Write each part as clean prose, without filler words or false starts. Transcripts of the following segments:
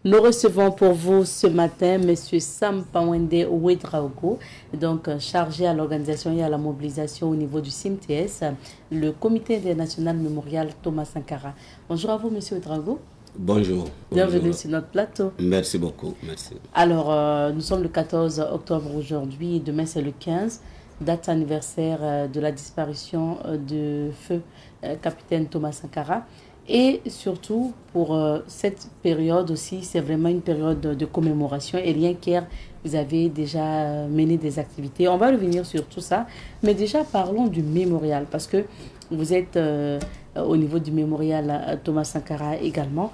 Nous recevons pour vous ce matin M. Sam Pawende Ouedraogo, donc chargé à l'organisation et à la mobilisation au niveau du CIMTS, le Comité international mémorial Thomas Sankara. Bonjour à vous, M. Ouedraogo. Bonjour. Bienvenue sur notre plateau. Merci beaucoup. Merci. Alors, nous sommes le 14 octobre aujourd'hui, demain c'est le 15, date anniversaire de la disparition de feu capitaine Thomas Sankara. Et surtout, pour cette période aussi, c'est vraiment une période de commémoration. Et rien qu'hier, vous avez déjà mené des activités. On va revenir sur tout ça. Mais déjà, parlons du mémorial. Parce que vous êtes au niveau du mémorial Thomas Sankara également.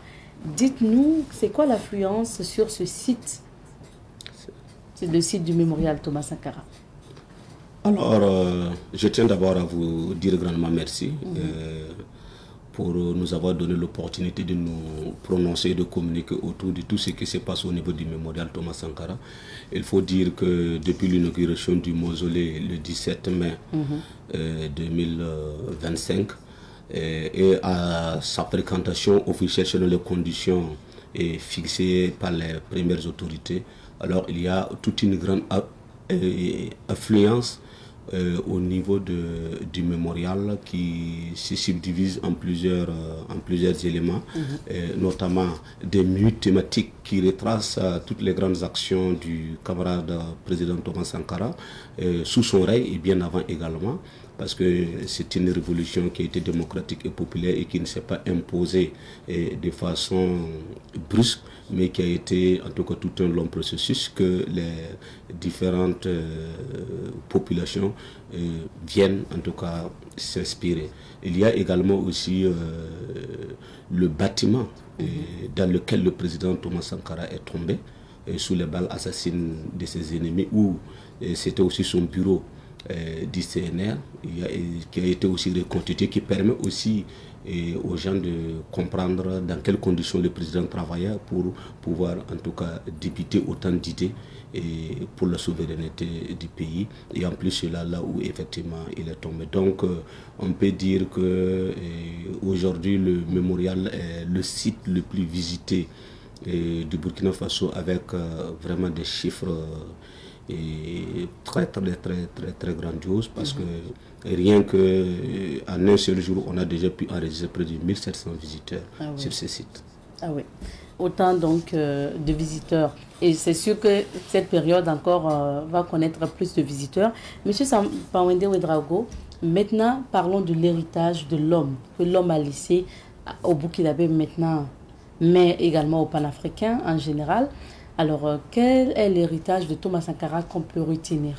Dites-nous, c'est quoi l'affluence sur ce site? C'est le site du mémorial Thomas Sankara. Alors, je tiens d'abord à vous dire grandement merci. Pour nous avoir donné l'opportunité de nous prononcer et de communiquer autour de tout ce qui se passe au niveau du mémorial Thomas Sankara. Il faut dire que depuis l'inauguration du mausolée le 17 mai 2025 et à sa fréquentation officielle selon les conditions fixées par les premières autorités, alors il y a toute une grande affluence au niveau du mémorial qui se subdivise en plusieurs éléments, notamment des minutes thématiques qui retracent toutes les grandes actions du camarade président Thomas Sankara sous son règne et bien avant également, parce que c'est une révolution qui a été démocratique et populaire et qui ne s'est pas imposée de façon brusque, mais qui a été en tout cas tout un long processus que les différentes populations viennent en tout cas s'inspirer. Il y a également aussi le bâtiment dans lequel le président Thomas Sankara est tombé sous les balles assassines de ses ennemis, où c'était aussi son bureau du CNR qui a été aussi reconstitué, qui permet aussi aux gens de comprendre dans quelles conditions le président travaillait pour pouvoir en tout cas débiter autant d'idées pour la souveraineté du pays. Et en plus c'est là où effectivement il est tombé. Donc on peut dire que aujourd'hui le mémorial est le site le plus visité du Burkina Faso, avec vraiment des chiffres très grandiose, parce que rien qu'en un seul jour on a déjà pu enregistrer près de 1700 visiteurs sur ce site. Ah oui, autant donc de visiteurs, et c'est sûr que cette période encore va connaître plus de visiteurs. Monsieur Pawende Ouedraogo, maintenant parlons de l'héritage de l'homme que l'homme a laissé au Burkinabé maintenant, mais également au panafricain en général. Alors, quel est l'héritage de Thomas Sankara qu'on peut retenir?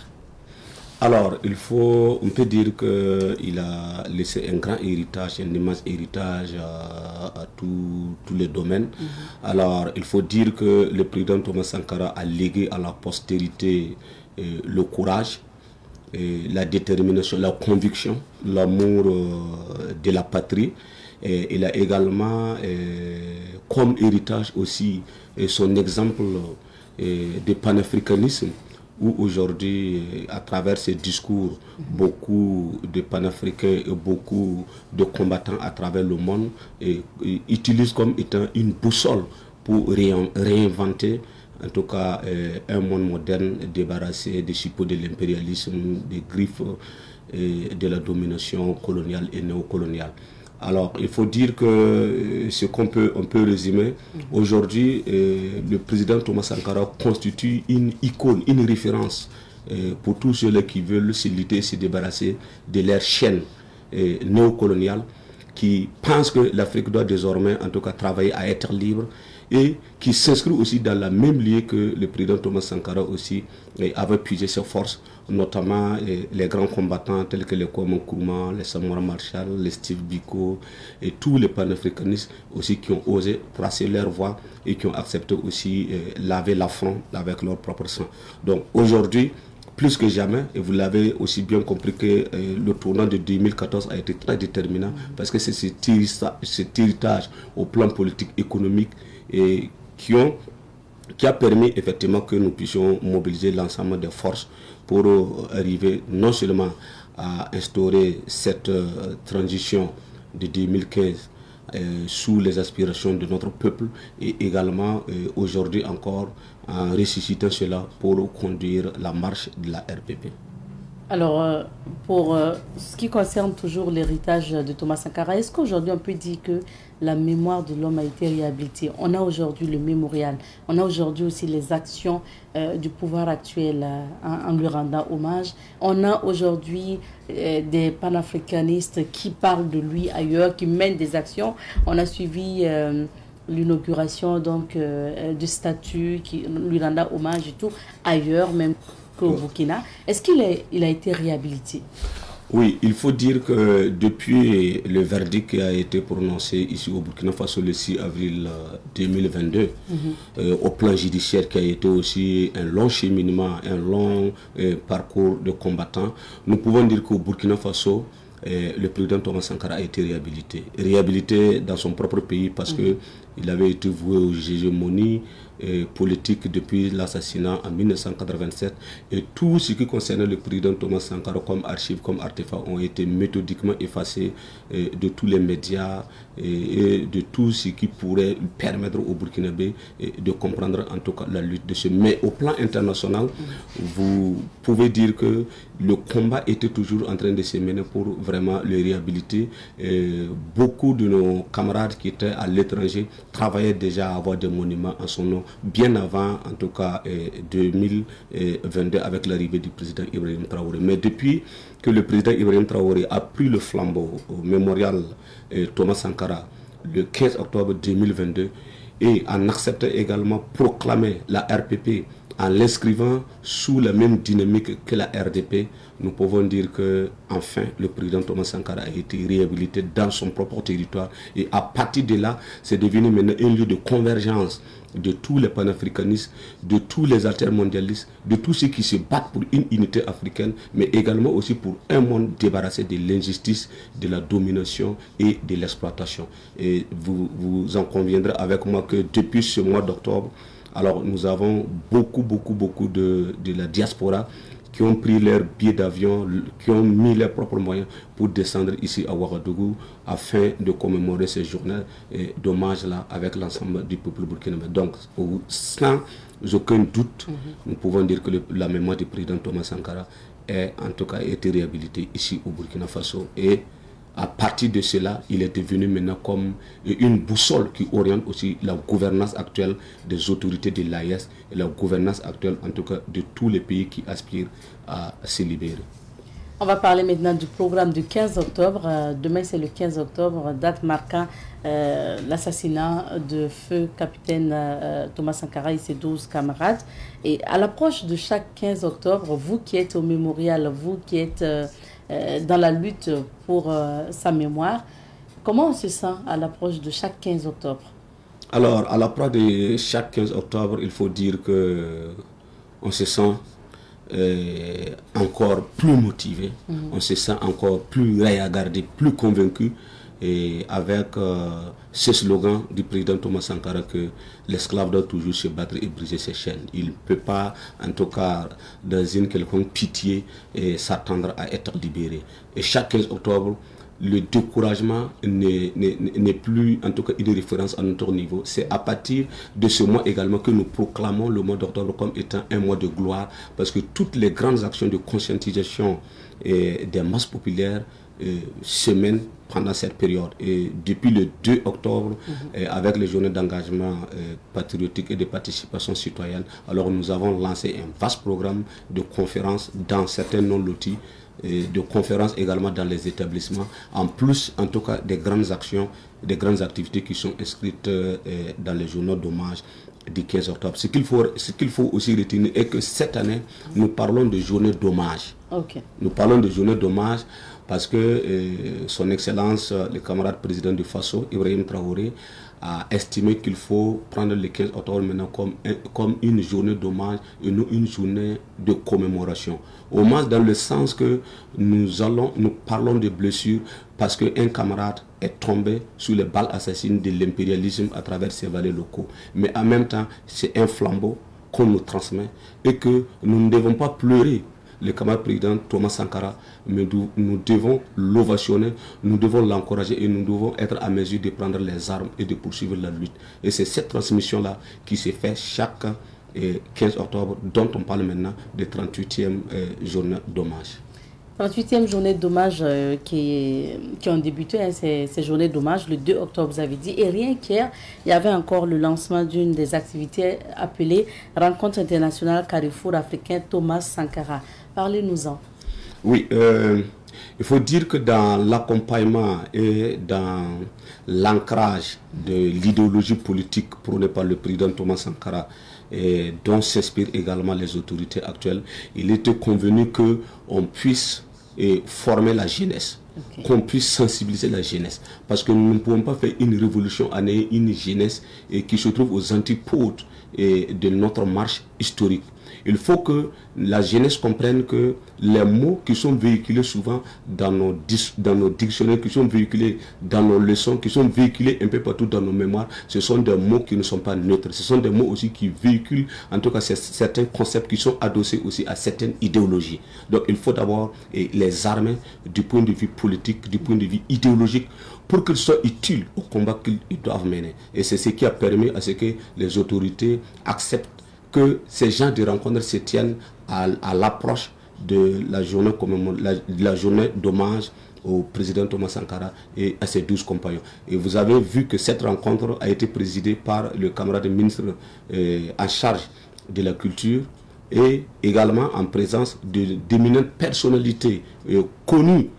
Alors, on peut dire qu'il a laissé un grand héritage, un immense héritage à tous les domaines. Alors, il faut dire que le président Thomas Sankara a légué à la postérité le courage, la détermination, la conviction, l'amour de la patrie. Et il a également comme héritage aussi son exemple de panafricanisme, où aujourd'hui, à travers ses discours, beaucoup de panafricains et beaucoup de combattants à travers le monde utilisent comme étant une boussole pour réinventer en tout cas un monde moderne débarrassé des chipots de l'impérialisme, des griffes de la domination coloniale et néocoloniale. Alors, il faut dire que ce on peut résumer, aujourd'hui, le président Thomas Sankara constitue une icône, une référence pour tous ceux qui veulent se lutter, se débarrasser de leur chaîne néocoloniale, qui pensent que l'Afrique doit désormais, en tout cas, travailler à être libre, et qui s'inscrit aussi dans la même lignée que le président Thomas Sankara aussi avait puisé ses forces, notamment les grands combattants tels que les Kwame Nkrumah, les Samora Machel, les Steve Biko et tous les panafricanistes aussi qui ont osé tracer leur voie et qui ont accepté aussi laver l'affront avec leur propre sang. Donc aujourd'hui, plus que jamais, et vous l'avez aussi bien compris que le tournant de 2014 a été très déterminant, parce que c'est cet héritage au plan politique, économique et qui a permis effectivement que nous puissions mobiliser l'ensemble des forces pour arriver non seulement à instaurer cette transition de 2015 sous les aspirations de notre peuple et également aujourd'hui encore en ressuscitant cela pour conduire la marche de la RPP. Alors, pour ce qui concerne toujours l'héritage de Thomas Sankara, est-ce qu'aujourd'hui on peut dire que la mémoire de l'homme a été réhabilitée? On a aujourd'hui le mémorial, on a aujourd'hui aussi les actions du pouvoir actuel en lui rendant hommage. On a aujourd'hui des panafricanistes qui parlent de lui ailleurs, qui mènent des actions. On a suivi l'inauguration donc du statut qui lui rendant hommage et tout ailleurs même au Burkina. Est-ce qu'il a été réhabilité? Oui, il faut dire que depuis le verdict qui a été prononcé ici au Burkina Faso le 6 avril 2022, au plan judiciaire qui a été aussi un long cheminement, un long parcours de combattants, nous pouvons dire qu'au Burkina Faso, le président Thomas Sankara a été réhabilité. Réhabilité dans son propre pays parce qu'il avait été voué aux hégémonies politique depuis l'assassinat en 1987 et tout ce qui concernait le président Thomas Sankara comme archives, comme artefacts ont été méthodiquement effacés de tous les médias et de tout ce qui pourrait permettre aux Burkinabés de comprendre en tout cas la lutte de ce. Mais au plan international, vous pouvez dire que le combat était toujours en train de se mener pour vraiment le réhabiliter. Beaucoup de nos camarades qui étaient à l'étranger travaillaient déjà à avoir des monuments en son nom bien avant, en tout cas 2022 avec l'arrivée du président Ibrahim Traoré. Mais depuis que le président Ibrahim Traoré a pris le flambeau au mémorial Thomas Sankara le 15 octobre 2022 et en acceptant également proclamer la RPP en l'inscrivant sous la même dynamique que la RDP, nous pouvons dire que enfin le président Thomas Sankara a été réhabilité dans son propre territoire et à partir de là, c'est devenu maintenant un lieu de convergence de tous les panafricanistes, de tous les altermondialistes, de tous ceux qui se battent pour une unité africaine, mais également aussi pour un monde débarrassé de l'injustice, de la domination et de l'exploitation. Et vous en conviendrez avec moi que depuis ce mois d'octobre, alors nous avons beaucoup de la diaspora qui ont pris leur billet d'avion, qui ont mis leurs propres moyens pour descendre ici à Ouagadougou afin de commémorer ces journées d'hommage-là avec l'ensemble du peuple burkinabé. Donc, sans aucun doute, nous pouvons dire que la mémoire du président Thomas Sankara est en tout cas été réhabilitée ici au Burkina Faso et à partir de cela, il est devenu maintenant comme une boussole qui oriente aussi la gouvernance actuelle des autorités de l'AES et la gouvernance actuelle en tout cas de tous les pays qui aspirent à se libérer. On va parler maintenant du programme du 15 octobre. Demain, c'est le 15 octobre, date marquant l'assassinat de feu capitaine Thomas Sankara et ses 12 camarades. Et à l'approche de chaque 15 octobre, vous qui êtes au mémorial, vous qui êtes dans la lutte pour sa mémoire, comment on se sent à l'approche de chaque 15 octobre? Alors, à l'approche de chaque 15 octobre, il faut dire que on se sent encore plus motivé, on se sent encore plus regardé, plus convaincu, et avec ce slogan du président Thomas Sankara que l'esclave doit toujours se battre et briser ses chaînes. Il ne peut pas, en tout cas, dans une quelconque pitié, s'attendre à être libéré. Et chaque 15 octobre, le découragement n'est plus, en tout cas, une référence à notre niveau. C'est à partir de ce mois également que nous proclamons le mois d'octobre comme étant un mois de gloire, parce que toutes les grandes actions de conscientisation des masses populaires se mènent pendant cette période. Et depuis le 2 octobre, avec les journées d'engagement patriotique et de participation citoyenne, alors nous avons lancé un vaste programme de conférences dans certains non-lotis, de conférences également dans les établissements, en plus en tout cas des grandes actions, des grandes activités qui sont inscrites dans les journaux d'hommage du 15 octobre. Ce qu'il faut aussi retenir est que cette année, nous parlons de journée d'hommage. Nous parlons de journée d'hommage parce que son Excellence, le camarade président du Faso, Ibrahim Traoré, a estimé qu'il faut prendre le 15 octobre maintenant comme une journée d'hommage et non une journée de commémoration. Hommage dans le sens que nous parlons de blessures parce qu'un camarade est tombé sous les balles assassines de l'impérialisme à travers ses vallées locaux. Mais en même temps, c'est un flambeau qu'on nous transmet et que nous ne devons pas pleurer le camarade président Thomas Sankara, mais nous devons l'ovationner, nous devons l'encourager et nous devons être à mesure de prendre les armes et de poursuivre la lutte. Et c'est cette transmission-là qui se fait chaque 15 octobre, dont on parle maintenant de 38e journée d'hommage. 38e journée d'hommage qui ont débuté, hein, ces journées d'hommage le 2 octobre, vous avez dit. Et rien qu'hier, il y avait encore le lancement d'une des activités appelée Rencontre internationale Carrefour africain Thomas Sankara. Parlez-nous-en. Oui, il faut dire que dans l'accompagnement et dans l'ancrage de l'idéologie politique prônée par le président Thomas Sankara, et dont s'inspirent également les autorités actuelles, il était convenu qu'on puisse former la jeunesse, qu'on puisse sensibiliser la jeunesse. Parce que nous ne pouvons pas faire une révolution en ayant une jeunesse qui se trouve aux antipodes de notre marche historique. Il faut que la jeunesse comprenne que les mots qui sont véhiculés souvent dans nos dictionnaires, qui sont véhiculés dans nos leçons, qui sont véhiculés un peu partout dans nos mémoires, ce sont des mots qui ne sont pas neutres. Ce sont des mots aussi qui véhiculent, en tout cas, certains concepts qui sont adossés aussi à certaines idéologies. Donc il faut d'abord les armer du point de vue politique, du point de vue idéologique, pour qu'ils soient utiles au combat qu'ils doivent mener. Et c'est ce qui a permis à ce que les autorités acceptent que ces gens de rencontres se tiennent à l'approche de la journée d'hommage au président Thomas Sankara et à ses 12 compagnons. Et vous avez vu que cette rencontre a été présidée par le camarade ministre en charge de la culture et également en présence d'éminentes personnalités connues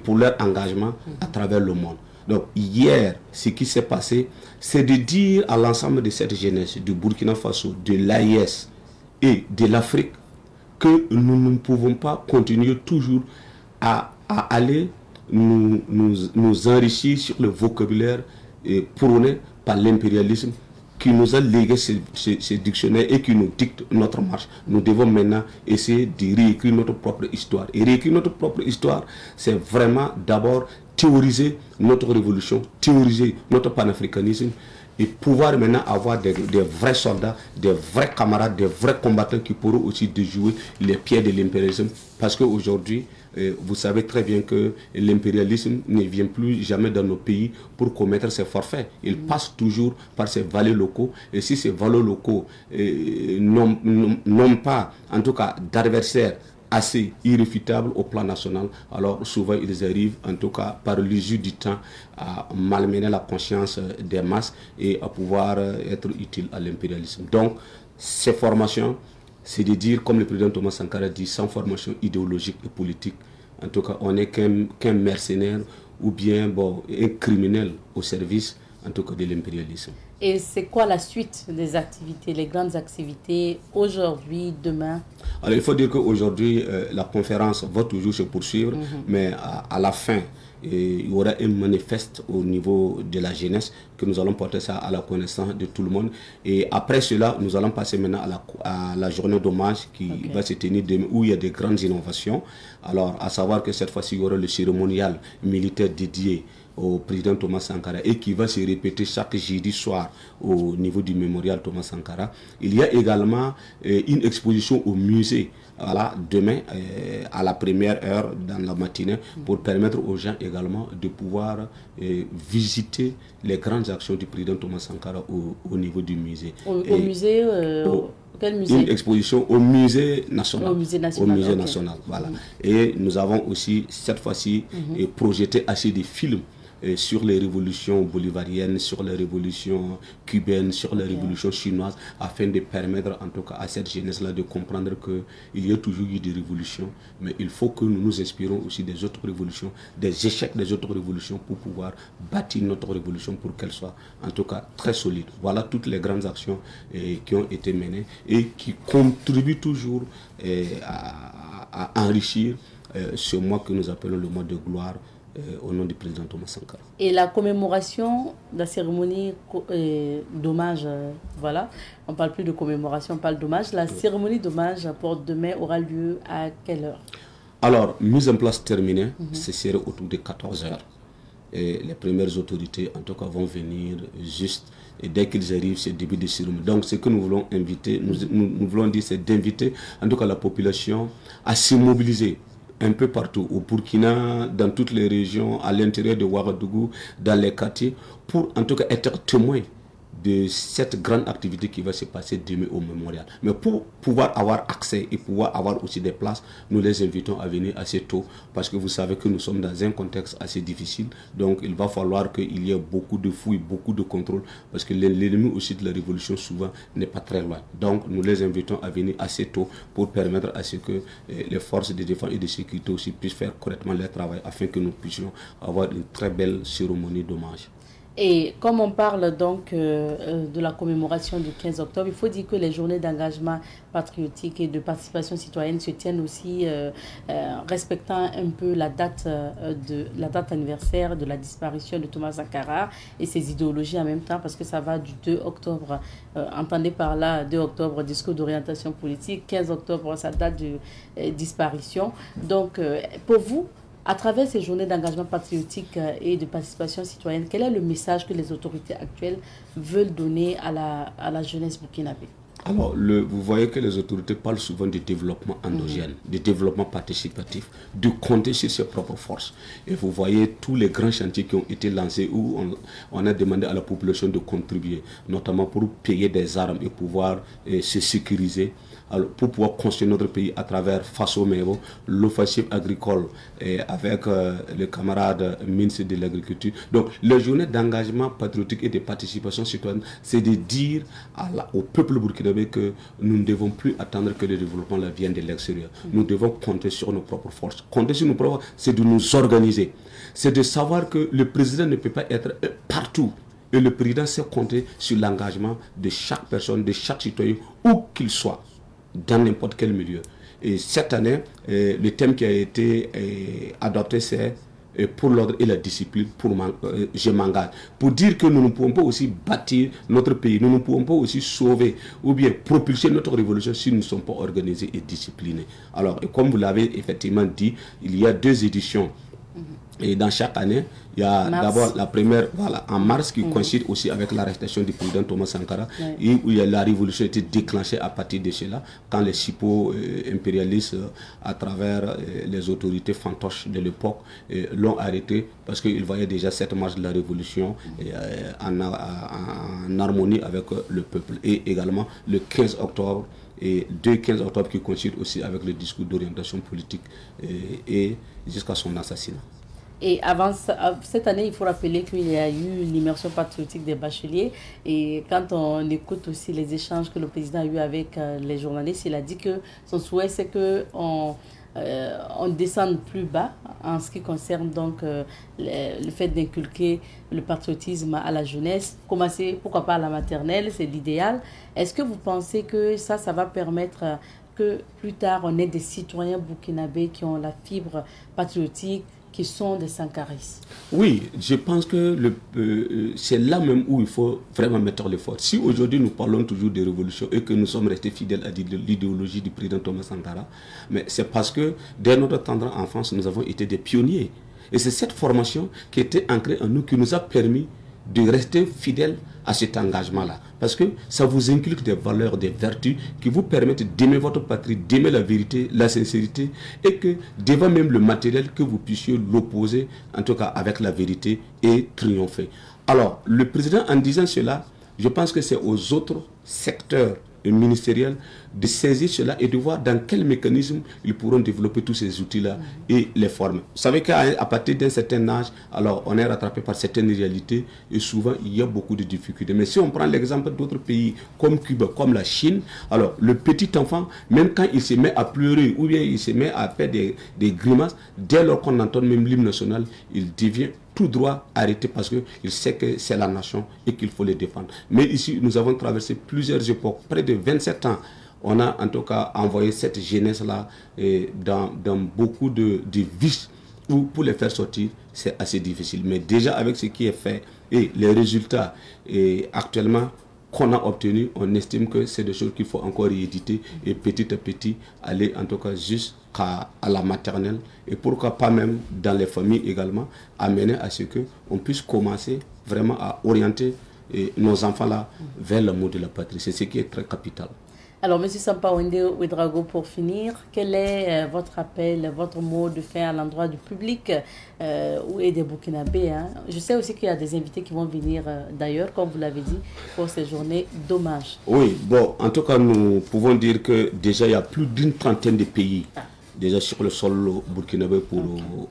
pour leur engagement à travers le monde. Donc hier, ce qui s'est passé, c'est de dire à l'ensemble de cette jeunesse du Burkina Faso, de l'AIS et de l'Afrique que nous ne pouvons pas continuer toujours à aller nous enrichir sur le vocabulaire prôné par l'impérialisme qui nous a légué ces dictionnaires et qui nous dicte notre marche. Nous devons maintenant essayer de réécrire notre propre histoire. Et réécrire notre propre histoire, c'est vraiment d'abord théoriser notre révolution, théoriser notre panafricanisme et pouvoir maintenant avoir des vrais soldats, des vrais camarades, des vrais combattants qui pourront aussi déjouer les pieds de l'impérialisme. Parce qu'aujourd'hui, vous savez très bien que l'impérialisme ne vient plus jamais dans nos pays pour commettre ses forfaits. Il passe toujours par ses valets locaux. Et si ces valets locaux n'ont pas, en tout cas, d'adversaires assez irréfutables au plan national, alors souvent ils arrivent, en tout cas par l'usure du temps, à malmener la conscience des masses et à pouvoir être utiles à l'impérialisme. Donc, ces formations, c'est de dire, comme le président Thomas Sankara dit, sans formation idéologique et politique, en tout cas, on n'est qu'un mercenaire ou bien un criminel au service, en tout cas, de l'impérialisme. Et c'est quoi la suite des activités, les grandes activités aujourd'hui, demain? Alors, il faut dire qu'aujourd'hui, la conférence va toujours se poursuivre, mais à la fin, il y aura un manifeste au niveau de la jeunesse que nous allons porter ça à la connaissance de tout le monde. Et après cela, nous allons passer maintenant à la journée d'hommage qui va se tenir demain, où il y a des grandes innovations. Alors, à savoir que cette fois-ci, il y aura le cérémonial militaire dédié au président Thomas Sankara et qui va se répéter chaque jeudi soir au niveau du mémorial Thomas Sankara. Il y a également une exposition au musée, voilà, demain à la première heure dans la matinée, pour permettre aux gens également de pouvoir visiter les grandes actions du président Thomas Sankara au niveau du musée. Au musée quel musée? Une exposition au musée national. Au musée national. Au musée national, voilà. Et nous avons aussi cette fois-ci projeté assez de films sur les révolutions bolivariennes, sur les révolutions cubaines, sur les révolutions chinoises, afin de permettre en tout cas à cette jeunesse-là de comprendre qu'il y a toujours eu des révolutions, mais il faut que nous nous inspirons aussi des autres révolutions, des échecs des autres révolutions pour pouvoir bâtir notre révolution pour qu'elle soit en tout cas très solide. Voilà toutes les grandes actions qui ont été menées et qui contribuent toujours à enrichir ce mois que nous appelons le mois de gloire, au nom du président Thomas Sankara. Et la commémoration, la cérémonie d'hommage, voilà, on ne parle plus de commémoration, on parle d'hommage. La cérémonie d'hommage pour demain aura lieu à quelle heure? Alors, mise en place terminée, ce serait autour de 14 heures. les premières autorités, en tout cas, vont venir juste. Et dès qu'ils arrivent, c'est le début de cérémonie. Donc, ce que nous voulons inviter, nous voulons dire, c'est d'inviter, en tout cas, la population à se mobiliser un peu partout, au Burkina, dans toutes les régions, à l'intérieur de Ouagadougou, dans les quartiers, pour en tout cas être témoin de cette grande activité qui va se passer demain au mémorial. Mais pour pouvoir avoir accès et pouvoir avoir aussi des places, nous les invitons à venir assez tôt parce que vous savez que nous sommes dans un contexte assez difficile. Donc il va falloir qu'il y ait beaucoup de fouilles, beaucoup de contrôles parce que l'ennemi aussi de la révolution souvent n'est pas très loin. Donc nous les invitons à venir assez tôt pour permettre à ce que les forces de défense et de sécurité aussi puissent faire correctement leur travail afin que nous puissions avoir une très belle cérémonie d'hommage. Et comme on parle donc de la commémoration du 15 octobre, il faut dire que les journées d'engagement patriotique et de participation citoyenne se tiennent aussi respectant un peu la date anniversaire de la disparition de Thomas Sankara et ses idéologies en même temps, parce que ça va du 2 octobre, entendez par là 2 octobre, discours d'orientation politique, 15 octobre, sa date de disparition. Donc pour vous, à travers ces journées d'engagement patriotique et de participation citoyenne, quel est le message que les autorités actuelles veulent donner à la jeunesse burkinabé? Alors, vous voyez que les autorités parlent souvent de développement endogène, de développement participatif, de compter sur ses propres forces. Et vous voyez tous les grands chantiers qui ont été lancés où on a demandé à la population de contribuer, notamment pour payer des armes et pouvoir se sécuriser. Alors, pour pouvoir construire notre pays à travers Faso Mevo, l'offensive agricole avec le camarade ministre de l'Agriculture. Donc, les journées d'engagement patriotique et de participation citoyenne, c'est de dire au peuple burkinabé que nous ne devons plus attendre que le développement vienne de l'extérieur. Nous devons compter sur nos propres forces. Compter sur nos propres forces, c'est de nous organiser. C'est de savoir que le président ne peut pas être partout. Et le président sait compter sur l'engagement de chaque personne, de chaque citoyen, où qu'il soit, dans n'importe quel milieu. Et cette année, le thème qui a été adopté, c'est pour l'ordre et la discipline, je m'engage. Pour dire que nous ne pouvons pas aussi bâtir notre pays, nous ne pouvons pas aussi sauver ou bien propulser notre révolution si nous ne sommes pas organisés et disciplinés. Alors, et comme vous l'avez effectivement dit, il y a 2 éditions. Et dans chaque année, il y a d'abord la première, voilà, en mars, qui coïncide aussi avec l'arrestation du président Thomas Sankara, et où la révolution a été déclenchée à partir de cela, quand les Sipo impérialistes, à travers les autorités fantoches de l'époque, l'ont arrêté, parce qu'ils voyaient déjà cette marche de la révolution en harmonie avec le peuple. Et également le 15 octobre, et 15 octobre qui coïncide aussi avec le discours d'orientation politique et jusqu'à son assassinat. Et avant cette année, il faut rappeler qu'il y a eu l'immersion patriotique des bacheliers. Et quand on écoute aussi les échanges que le président a eu avec les journalistes, il a dit que son souhait, c'est qu'on descende plus bas en ce qui concerne donc le fait d'inculquer le patriotisme à la jeunesse. Commencer, pourquoi pas à la maternelle, c'est l'idéal. Est-ce que vous pensez que ça va permettre que plus tard, on ait des citoyens burkinabés qui ont la fibre patriotique, qui sont des sankaristes? Oui, je pense que c'est là même où il faut vraiment mettre l'effort. Si aujourd'hui nous parlons toujours de révolution et que nous sommes restés fidèles à l'idéologie du président Thomas Sankara, mais c'est parce que dès notre tendre enfance, nous avons été des pionniers. Et c'est cette formation qui était ancrée en nous qui nous a permis de rester fidèles à cet engagement-là. Parce que ça vous inculque des valeurs, des vertus qui vous permettent d'aimer votre patrie, d'aimer la vérité, la sincérité, et que devant même le matériel, que vous puissiez l'opposer, en tout cas avec la vérité, et triompher. Alors, le président, en disant cela, je pense que c'est aux autres secteurs ministériels de saisir cela et de voir dans quel mécanisme ils pourront développer tous ces outils-là et les former. Vous savez qu'à partir d'un certain âge, alors on est rattrapé par certaines réalités et souvent il y a beaucoup de difficultés. Mais si on prend l'exemple d'autres pays comme Cuba, comme la Chine, alors le petit enfant, même quand il se met à pleurer ou bien il se met à faire des grimaces, dès lors qu'on entend même l'hymne national, il devient tout droit arrêté parce qu'il sait que c'est la nation et qu'il faut les défendre. Mais ici, nous avons traversé plusieurs époques, près de 27 ans. On a en tout cas envoyé cette jeunesse-là dans beaucoup de vices où pour les faire sortir, c'est assez difficile. Mais déjà avec ce qui est fait et les résultats actuellement qu'on a obtenu, on estime que c'est des choses qu'il faut encore rééditer et petit à petit aller en tout cas jusqu'à la maternelle et pourquoi pas même dans les familles également, amener à ce qu'on puisse commencer vraiment à orienter nos enfants là vers le mot de la patrie. C'est ce qui est très capital. Alors, M. Sampaouende Ouedraogo, pour finir, quel est votre appel, votre mot de fin à l'endroit du public et des Burkinabés, hein? Je sais aussi qu'il y a des invités qui vont venir d'ailleurs, comme vous l'avez dit, pour ces journées d'hommage. Oui, bon, en tout cas, nous pouvons dire que déjà, il y a plus d'une trentaine de pays déjà sur le sol burkinabé pour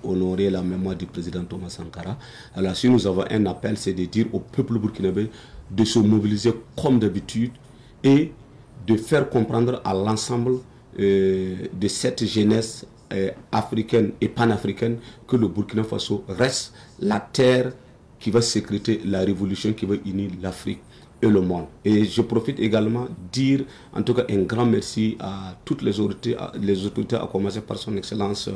honorer la mémoire du président Thomas Sankara. Alors, si nous avons un appel, c'est de dire au peuple burkinabé de se mobiliser comme d'habitude et de faire comprendre à l'ensemble de cette jeunesse africaine et panafricaine que le Burkina Faso reste la terre qui va sécréter la révolution qui va unir l'Afrique et le monde. Et je profite également de dire en tout cas un grand merci à toutes les autorités à commencer par son excellence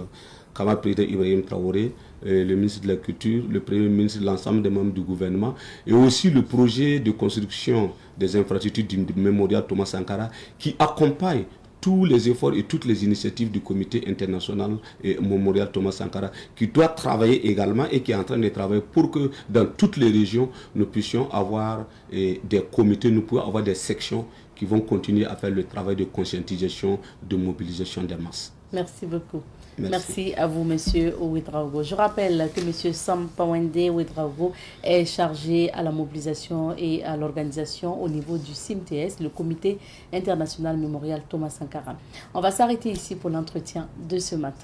Kamal Président Ibrahim Traoré, le ministre de la Culture, le Premier ministre, l'ensemble des membres du gouvernement, et aussi le projet de construction des infrastructures du mémorial Thomas Sankara qui accompagne tous les efforts et toutes les initiatives du comité international et mémorial Thomas Sankara qui doit travailler également et qui est en train de travailler pour que dans toutes les régions nous puissions avoir des comités, nous pouvons avoir des sections qui vont continuer à faire le travail de conscientisation, de mobilisation des masses. Merci beaucoup. Merci à vous, Monsieur Ouedraogo. Je rappelle que Monsieur Sampaouende Ouedraogo est chargé à la mobilisation et à l'organisation au niveau du CIMTS, le Comité international mémorial Thomas Sankara. On va s'arrêter ici pour l'entretien de ce matin.